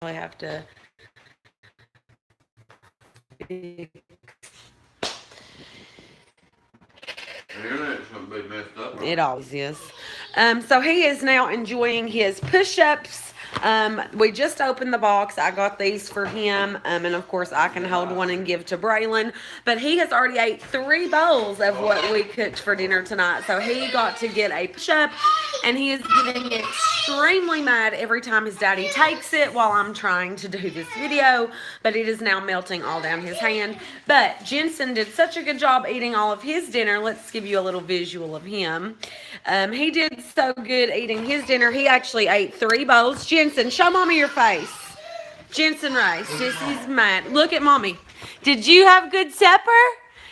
I have to. Internet's gonna be messed up right It now. always is. So he is now enjoying his push-ups. We just opened the box. I got these for him, and of course I can hold one and give to Braylon. But he has already ate 3 bowls of what we cooked for dinner tonight. So he got to get a push-up, and he is getting extremely mad every time his daddy takes it while I'm trying to do this video. But it is now melting all down his hand. But Jensen did such a good job eating all of his dinner. Let's give you a little visual of him. He did so good eating his dinner. He actually ate 3 bowls. Jensen, show mommy your face. Jensen Rice, Sissy's mad. Look at mommy. Did you have good supper?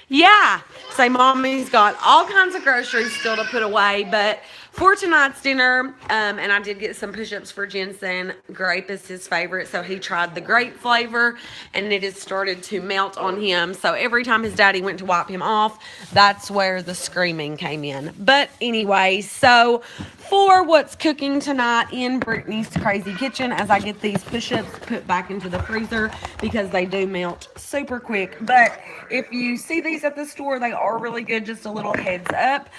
Yeah. Say mommy's got all kinds of groceries still to put away, but for tonight's dinner, and I did get some push-ups for Jensen. Grape is his favorite, so he tried the grape flavor, and it has started to melt on him. So every time his daddy went to wipe him off, that's where the screaming came in. But anyway, so for what's cooking tonight in Brittany's Crazy Kitchen, as I get these push-ups put back into the freezer because they do melt super quick. But if you see these at the store, they are really good. Just a little heads up.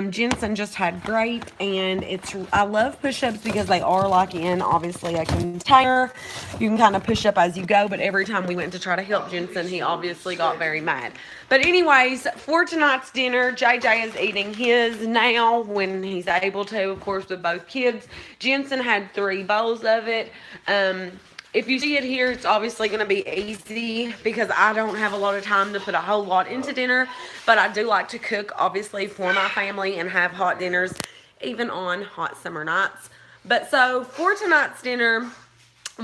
Jensen just had grape, and I love push-ups because they are like in obviously a container. You can kind of push up as you go, but every time we went to try to help Jensen, he obviously got very mad. But anyways, for tonight's dinner, JJ is eating his now when he's able to, of course, with both kids. Jensen had 3 bowls of it. If you see it here, it's obviously going to be easy because I don't have a lot of time to put a whole lot into dinner. But I do like to cook, obviously, for my family and have hot dinners, even on hot summer nights. But so for tonight's dinner,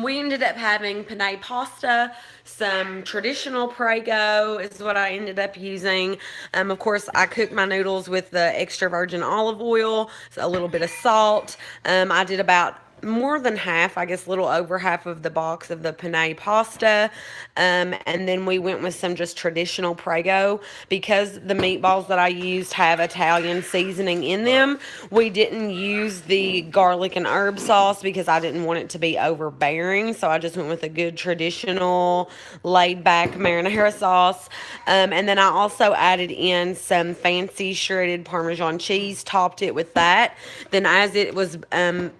we ended up having penne pasta, some traditional Prego is what I ended up using. Of course, I cooked my noodles with the extra virgin olive oil, so a little bit of salt. I did about more than half, I guess, a little over half of the box of the penne pasta. And then we went with some just traditional Prego because the meatballs that I used have Italian seasoning in them. We didn't use the garlic and herb sauce because I didn't want it to be overbearing. So I just went with a good traditional laid back marinara sauce. And then I also added in some fancy shredded Parmesan cheese, topped it with that. Then as it was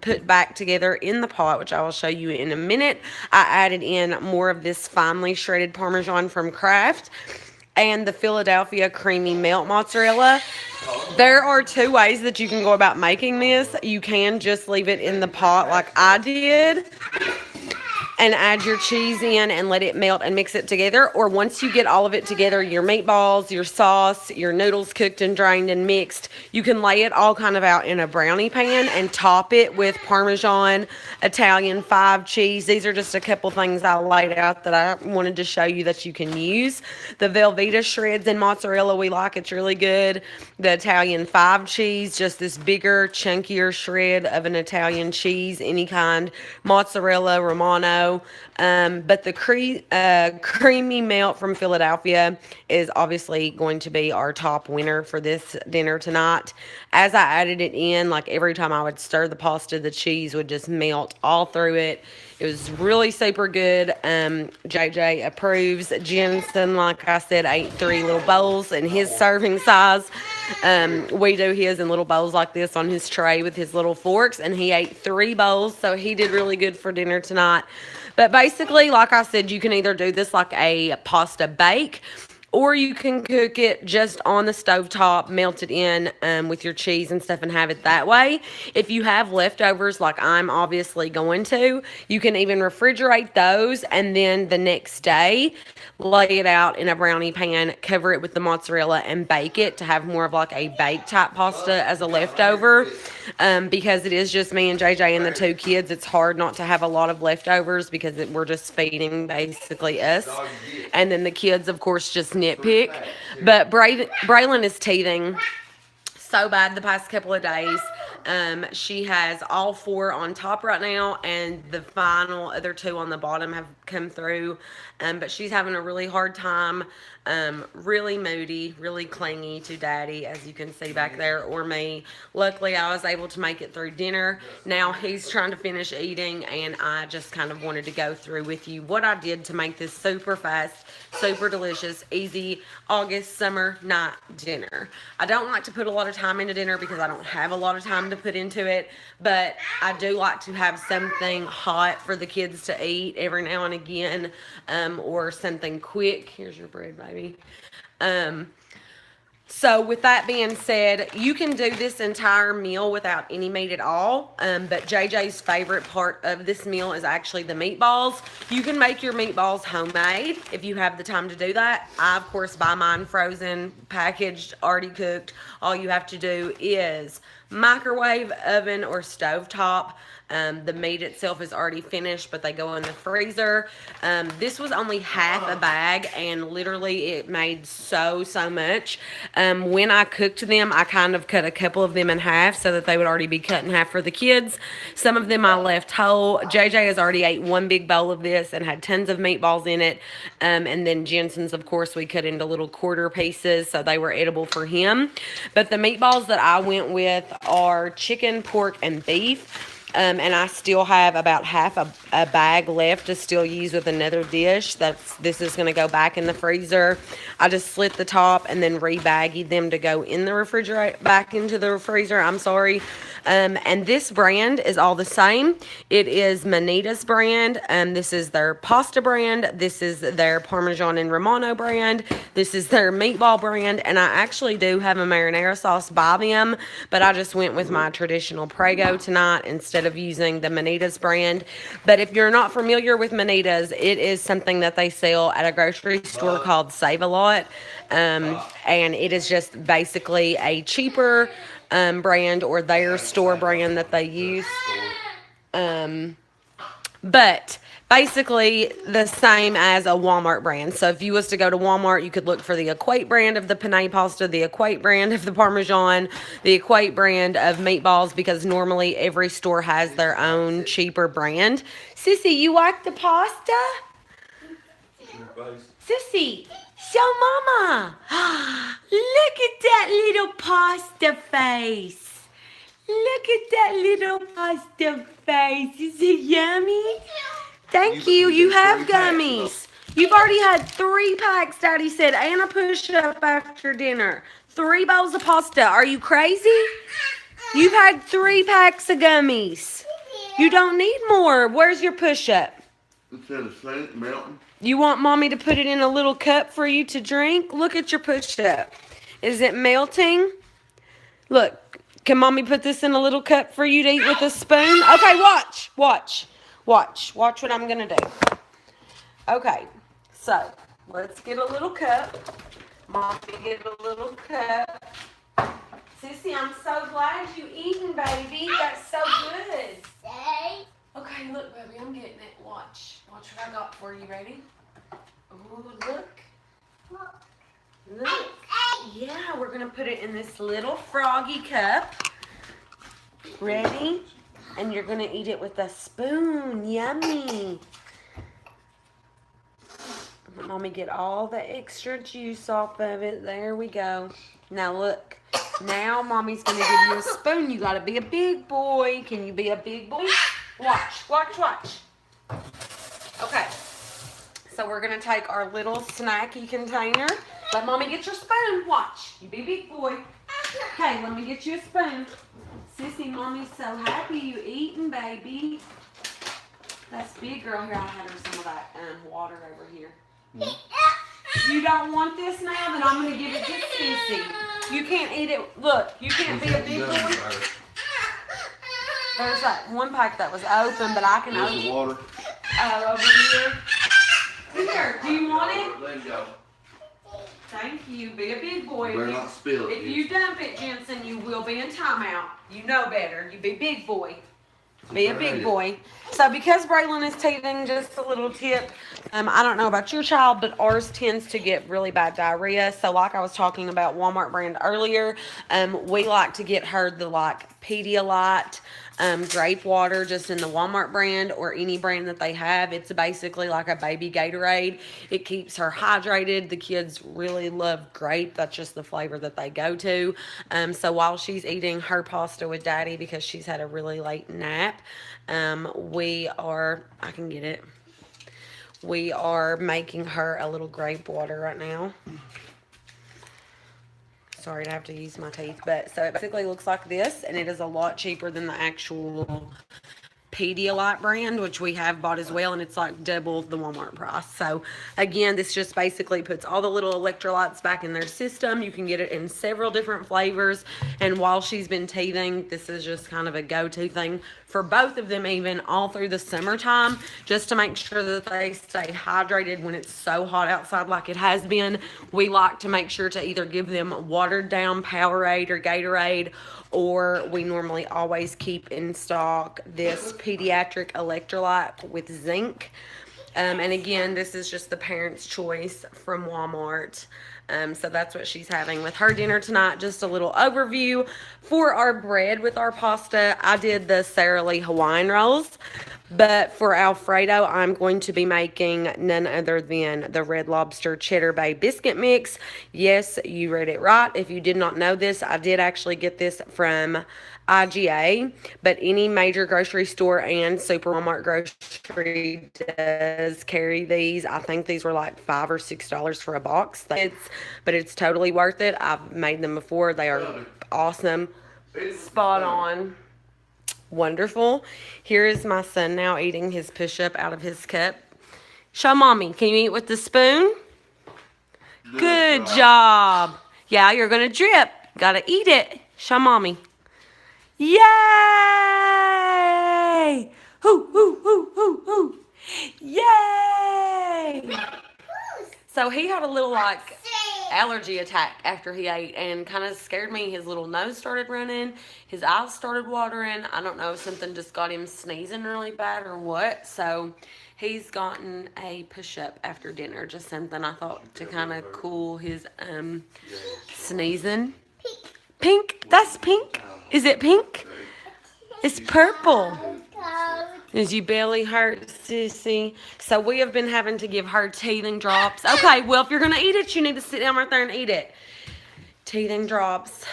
put back together in the pot, which I will show you in a minute, I added in more of this finely shredded Parmesan from Kraft and the Philadelphia creamy melt mozzarella. There are 2 ways that you can go about making this. You can just leave it in the pot like I did and add your cheese in and let it melt and mix it together. Or once you get all of it together, your meatballs, your sauce, your noodles cooked and drained and mixed, you can lay it all kind of out in a brownie pan and top it with Parmesan, Italian 5 cheese. These are just a couple things I laid out that I wanted to show you that you can use. The Velveeta shreds and mozzarella we like, it's really good. The Italian 5 cheese, just this bigger, chunkier shred of an Italian cheese, any kind, mozzarella, Romano. But the creamy melt from Philadelphia is obviously going to be our top winner for this dinner tonight. As I added it in, like every time I would stir the pasta, the cheese would just melt all through it. It was really super good. JJ approves. Jensen, like I said, ate 3 little bowls in his serving size. We do his in little bowls like this on his tray with his little forks, and he ate 3 bowls, so he did really good for dinner tonight. But basically, like I said, you can either do this like a pasta bake, or you can cook it just on the stove top, melt it in with your cheese and stuff, and have it that way. If you have leftovers, like I'm obviously going to, you can even refrigerate those, and then the next day, lay it out in a brownie pan, cover it with the mozzarella, and bake it to have more of like a baked type pasta as a leftover. Because it is just me and JJ and the 2 kids, it's hard not to have a lot of leftovers because we're just feeding basically us. And then the kids, of course, just nitpick. But Braylon is teething so bad the past couple of days. She has all 4 on top right now, and the final other 2 on the bottom have come through. But she's having a really hard time, really moody, really clingy to daddy, as you can see back there, or me. Luckily, I was able to make it through dinner. Now he's trying to finish eating, and I just kind of wanted to go through with you what I did to make this super fast, super delicious, easy August summer night dinner. I don't like to put a lot of time into dinner because I don't have a lot of time to put into it, but I do like to have something hot for the kids to eat every now and again, or something quick. Here's your bread, baby. So with that being said, you can do this entire meal without any meat at all. But JJ's favorite part of this meal is actually the meatballs. You can make your meatballs homemade if you have the time to do that. I, of course, buy mine frozen, packaged, already cooked. All you have to do is microwave, oven, or stovetop. The meat itself is already finished, but they go in the freezer. This was only half a bag, and literally it made so much. When I cooked them, I kind of cut a couple of them in half so that they would already be cut in half for the kids. Some of them I left whole. JJ has already ate one big bowl of this and had tons of meatballs in it. And then Jensen's, of course, we cut into little quarter pieces so they were edible for him. But the meatballs that I went with are chicken, pork, and beef. And I still have about half a bag left to still use with another dish. This is going to go back in the freezer. I just slit the top and then rebaggied them to go in the refrigerator, back into the freezer. I'm sorry. And this brand is all the same. It is Manita's brand. This is their pasta brand. This is their Parmesan and Romano brand. This is their meatball brand. And I actually do have a marinara sauce by them, but I just went with my traditional Prego tonight instead of using the Manita's brand. But if you're not familiar with Manita's, it is something that they sell at a grocery store called Save a Lot. And it is just basically a cheaper brand, or their store brand that they use. But basically the same as a Walmart brand. So if you was to go to Walmart, you could look for the Equate brand of the penne pasta, the Equate brand of the Parmesan, the Equate brand of meatballs, because normally every store has their own cheaper brand. Sissy, you like the pasta? Sissy, show mama. Look at that little pasta face. Look at that little pasta face. Is it yummy? Thank you. You have gummies. You've already had 3 packs, Daddy said, and a push-up after dinner. 3 bowls of pasta. Are you crazy? You've had 3 packs of gummies. You don't need more. Where's your push-up? It's in the sink, melting. You want Mommy to put it in a little cup for you to drink? Look at your push-up. Is it melting? Look, can Mommy put this in a little cup for you to eat with a spoon? Okay, watch. Watch what I'm going to do. Okay, so let's get a little cup. Mommy, get a little cup. Sissy, I'm so glad you eating, baby. That's so good. Okay, look, baby, I'm getting it. Watch what I got for you. Ready? Ooh, look. Yeah, we're going to put it in this little froggy cup. Ready? And you're going to eat it with a spoon. Yummy. Let Mommy get all the extra juice off of it. There we go. Now look. Now Mommy's going to give you a spoon. You got to be a big boy. Can you be a big boy? Watch. Okay. So we're going to take our little snacky container. Let Mommy get your spoon. Watch. You be a big boy. Okay, let me get you a spoon. Sissy, Mommy's so happy you eating, baby. That's big, girl. Here, I'll have her some of that water over here. You don't want this now? Then I'm going to give it to Sissy. You can't eat it. Look, you can't be a big boy. There's that one pack that was open, but I can open it. Water. Over here. Here, do you want it? Let it go. Thank you. Be a big boy. Better not spill it. If you dump it, Jensen, you will be in timeout. You know better. You be big boy. Be a big boy. So because Braylon is teething, just a little tip. I don't know about your child, but ours tends to get really bad diarrhea. So like I was talking about Walmart brand earlier, we like to get her the like Pedialyte grape water just in the Walmart brand or any brand that they have. It's basically like a baby Gatorade. It keeps her hydrated. The kids really love grape. That's just the flavor that they go to. So while she's eating her pasta with Daddy because she's had a really late nap, I can get it. We are making her a little grape water right now. Sorry to have to use my teeth, but so it basically looks like this, and it is a lot cheaper than the actual Pedialyte brand, which we have bought as well, and it's like double the Walmart price. So again, this just basically puts all the little electrolytes back in their system. You can get it in several different flavors, and while she's been teething, this is just kind of a go-to thing for both of them, even all through the summertime, just to make sure that they stay hydrated when it's so hot outside like it has been. We like to make sure to either give them watered down Powerade or Gatorade, or we normally always keep in stock this pediatric electrolyte with zinc. And again, this is just the parent's choice from Walmart. So that's what she's having with her dinner tonight. Just a little overview for our bread with our pasta. I did the Sara Lee Hawaiian rolls, but for Alfredo, I'm going to be making none other than the Red Lobster Cheddar Bay Biscuit Mix. Yes, you read it right. If you did not know this, I did actually get this from IGA, but any major grocery store and Super Walmart grocery does carry these. I think these were like $5 or $6 for a box. But it's totally worth it. I've made them before. They are awesome. Spot on. Wonderful. Here is my son now eating his push-up out of his cup. Show mommy. Can you eat with the spoon? Good job. Yeah, you're going to drip. Got to eat it. Show mommy. Yay! Hoo, hoo, hoo, hoo, hoo. Yay! So he had a little like allergy attack after he ate and kind of scared me. His little nose started running. His eyes started watering. I don't know if something just got him sneezing really bad or what. So he's gotten a push-up after dinner. Just something I thought to kind of cool his sneezing. Pink? That's pink? Is it pink? It's purple. Is your belly hurt, sissy? So we have been having to give her teething drops. Okay, well, if you're going to eat it, you need to sit down right there and eat it. Teething drops,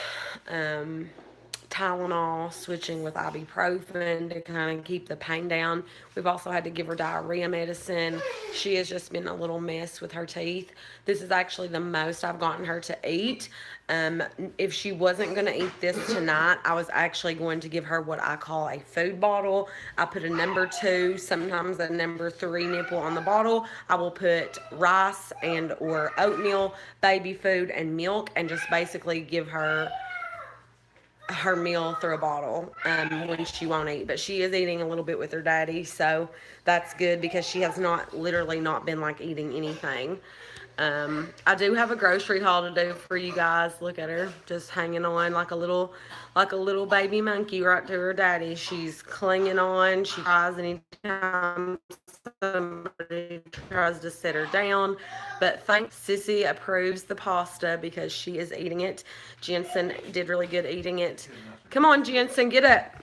Tylenol, switching with ibuprofen to kind of keep the pain down. We've also had to give her diarrhea medicine. She has just been a little mess with her teeth. This is actually the most I've gotten her to eat. If she wasn't going to eat this tonight, I was actually going to give her what I call a food bottle. I put a number 2, sometimes a number 3 nipple on the bottle. I will put rice and or oatmeal, baby food, and milk, and just basically give her meal through a bottle when she won't eat. But she is eating a little bit with her daddy, so that's good because she has literally not been like eating anything. I do have a grocery haul to do for you guys. Look at her, just hanging on like a little baby monkey right to her daddy. She's clinging on. She tries anytime somebody tries to sit her down. But thanks, Sissy approves the pasta because she is eating it. Jensen did really good eating it. Come on, Jensen, get up.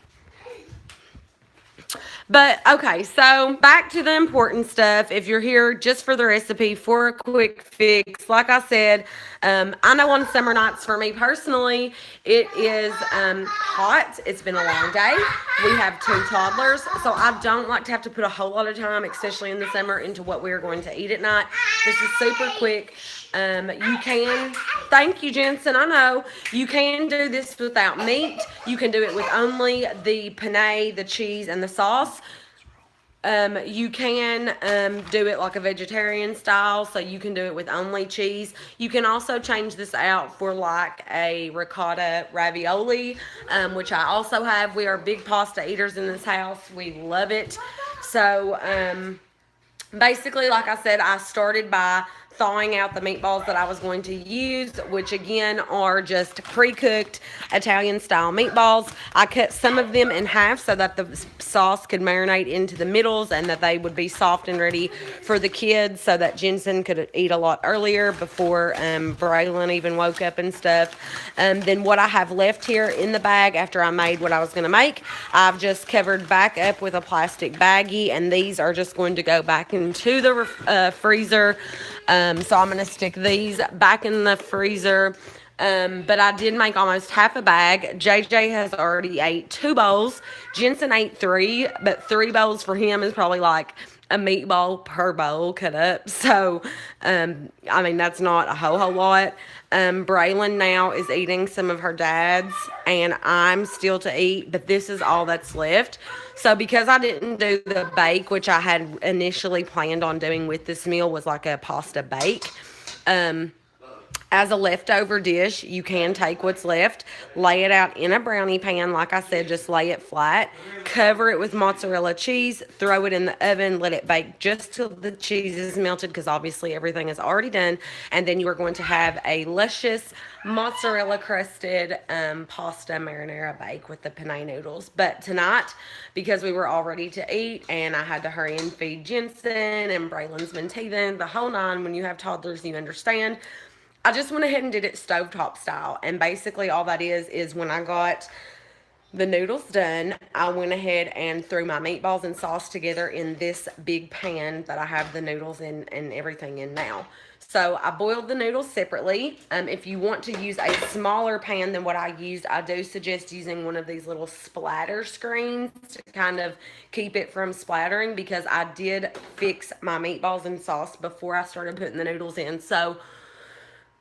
But okay, so back to the important stuff. If you're here just for the recipe, for a quick fix, like I said, I know on summer nights for me personally, it is hot. It's been a long day. We have 2 toddlers, so I don't like to have to put a whole lot of time, especially in the summer, into what we're going to eat at night. This is super quick. You can, thank you, Jensen, I know, you can do this without meat. You can do it with only the penne, the cheese, and the sauce. You can do it like a vegetarian style, so you can do it with only cheese. You can also change this out for like a ricotta ravioli, which I also have. We are big pasta eaters in this house. We love it. So, basically, like I said, I started by thawing out the meatballs that I was going to use, which again are just pre-cooked Italian style meatballs. I cut some of them in half so that the sauce could marinate into the middles and that they would be soft and ready for the kids so that Jensen could eat a lot earlier before Braylon even woke up and stuff. Then what I have left here in the bag after I made what I was going to make, I've just covered back up with a plastic baggie, and these are just going to go back into the freezer. So I'm going to stick these back in the freezer. But I did make almost half a bag. JJ has already ate 2 bowls. Jensen ate 3, but 3 bowls for him is probably like a meatball per bowl cut up. So, I mean, that's not a whole lot. Braylon now is eating some of her dad's, and I'm still to eat, but this is all that's left. So because I didn't do the bake, which I had initially planned on doing with this meal, was like a pasta bake. As a leftover dish, you can take what's left, lay it out in a brownie pan. Like I said, just lay it flat, cover it with mozzarella cheese, throw it in the oven, let it bake just till the cheese is melted, because obviously everything is already done. And then you are going to have a luscious mozzarella crusted pasta marinara bake with the penne noodles. But tonight, because we were all ready to eat and I had to hurry and feed Jensen and Braylon's been teething, the whole 9, when you have toddlers, you understand. I just went ahead and did it stovetop style. And basically all that is when I got the noodles done, I went ahead and threw my meatballs and sauce together in this big pan that I have the noodles in and everything in now. So I boiled the noodles separately. If you want to use a smaller pan than what I used, I do suggest using one of these little splatter screens to kind of keep it from splattering, because I did fix my meatballs and sauce before I started putting the noodles in. So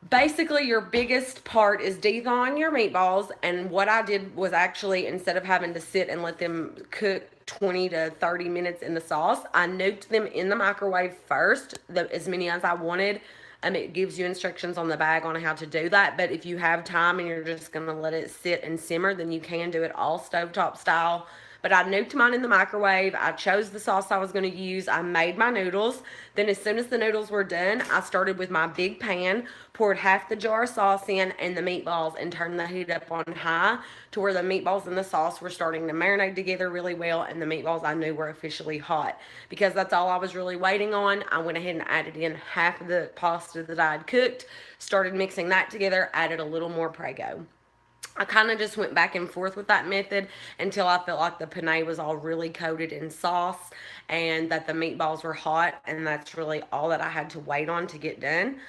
basically, your biggest part is de-thawing your meatballs, and what I did was actually, instead of having to sit and let them cook 20 to 30 minutes in the sauce, I nuked them in the microwave first, as many as I wanted. It gives you instructions on the bag on how to do that, but if you have time and you're just going to let it sit and simmer, then you can do it all stovetop style. But I nuked mine in the microwave. I chose the sauce I was going to use. I made my noodles. Then as soon as the noodles were done, I started with my big pan, poured half the jar of sauce in and the meatballs, and turned the heat up on high to where the meatballs and the sauce were starting to marinate together really well, and the meatballs I knew were officially hot. Because that's all I was really waiting on, I went ahead and added in half of the pasta that I had cooked, started mixing that together, added a little more Prego. I kind of just went back and forth with that method until I felt like the penne was all really coated in sauce and that the meatballs were hot, and that's really all that I had to wait on to get done.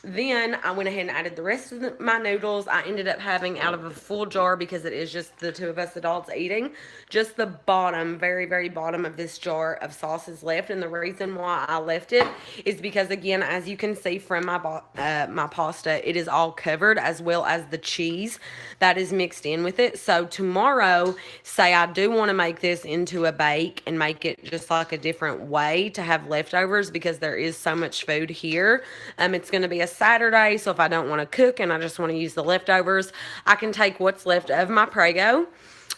Then I went ahead and added the rest of my noodles. I ended up having, out of a full jar, because it is just the 2 of us adults eating, just the bottom, very, very bottom of this jar of sauce is left. And the reason why I left it is because, again, as you can see from my pasta, it is all covered, as well as the cheese that is mixed in with it. So tomorrow, say I do want to make this into a bake and make it just like a different way to have leftovers, because there is so much food here. It's going to be a Saturday, so if I don't want to cook and I just want to use the leftovers, I can take what's left of my Prego.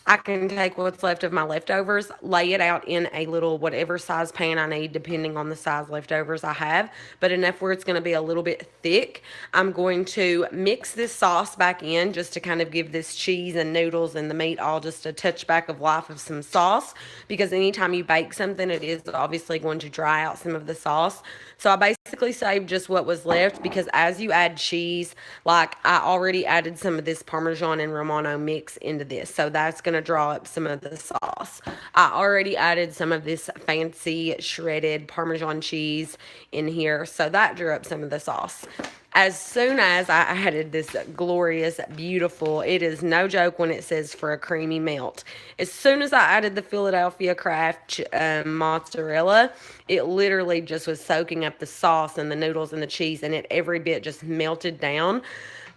I can take what's left of my leftovers, lay it out in a little whatever size pan I need, depending on the size leftovers I have, but enough where it's going to be a little bit thick. I'm going to mix this sauce back in just to kind of give this cheese and noodles and the meat all just a touch back of life of some sauce, because anytime you bake something, it is obviously going to dry out some of the sauce. So I basically saved just what was left, because as you add cheese, like I already added some of this Parmesan and Romano mix into this, so that's going to draw up some of the sauce. I already added some of this fancy shredded Parmesan cheese in here, so that drew up some of the sauce. As soon as I added this glorious, beautiful, it is no joke when it says for a creamy melt. As soon as I added the Philadelphia Kraft mozzarella, it literally just was soaking up the sauce and the noodles and the cheese, and it every bit just melted down.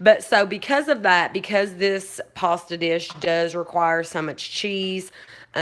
But so because of that, because this pasta dish does require so much cheese,